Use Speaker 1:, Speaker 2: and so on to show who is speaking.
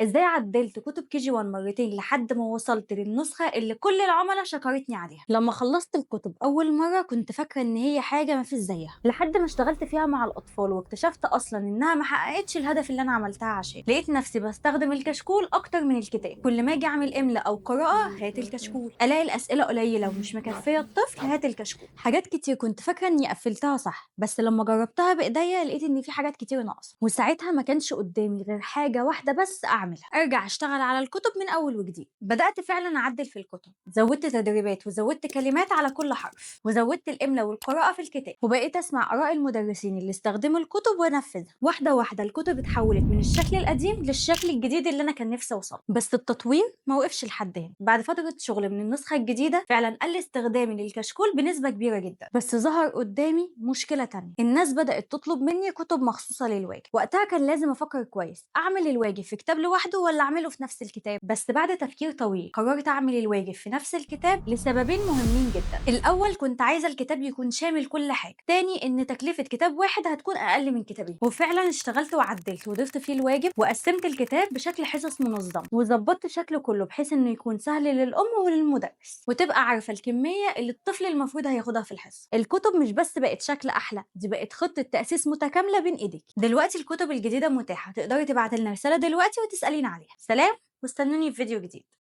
Speaker 1: ازاي عدلت كتب كي جي 1 مرتين لحد ما وصلت للنسخة اللي كل العملاء شكرتني عليها. لما خلصت الكتب اول مرة كنت فاكرة ان هي حاجة ما فيش زيها، لحد ما اشتغلت فيها مع الاطفال واكتشفت اصلا انها ما حققتش الهدف اللي انا عملتها عشان لقيت نفسي بستخدم الكشكول اكتر من الكتاب. كل ما اجي اعمل املاء او قراءة هات الكشكول، الاقي الاسئلة قليلة ومش مكفية الطفل هات الكشكول. حاجات كتير كنت فاكرة اني قفلتها صح، بس لما جربتها بايديا لقيت ان في حاجات كتير ناقصة، وساعتها ما كانش قدامي غير حاجة واحدة بس اعملها، ارجع اشتغل على الكتب من اول وجديد. بدأت فعلا اعدل في الكتب، زودت تدريبات وزودت كلمات على كل حرف، وزودت الاملاء والقراءة في الكتاب، وبقيت اسمع اراء المدرسين اللي استخدموا الكتب وانفذها. واحدة واحدة الكتب اتحولت من الشكل القديم للشكل الجديد اللي انا كان نفسي اوصله. بس التطوير ما وقفش لحد هنا. بعد فترة شغل من النسخة الجديدة فعلا قل استخدامي للكشكول بنسبة كبيرة جدا. بس ظهر قدامي مشكلة تانية، الناس بدأت تطلب مني كتب مخصوصة للواجب. وقتها كان لازم افكر كويس، اعمل الواجب في كتاب لوحده ولا اعمله في نفس الكتاب. بس بعد تفكير طويل قررت اعمل الواجب في نفس الكتاب لسببين مهمين جدا. الاول كنت عايزة الكتاب يكون شامل كل حاجة، تاني ان تكلفة كتاب واحد هتكون اقل من كتابين. وفعلا اشتغلت وعدلت وضفت فيه الواجب وقسمت الكتاب بشكل حصص منظمة، وظبطت شكله كله بحيث انه يكون سهل للام وللمدرس، وتبقى عارفة الكمية اللي الطفل المفروض هياخدها في الحصة. الكتب مش بس بقت شكل احلى، دي بقت خطة تأسيس متكاملة بين ايديك. دلوقتي الكتب الجديدة متاحة، تقدري تبعتي لنا رسالة دلوقتي وتسألينا عليها. سلام، واستنوني في فيديو جديد.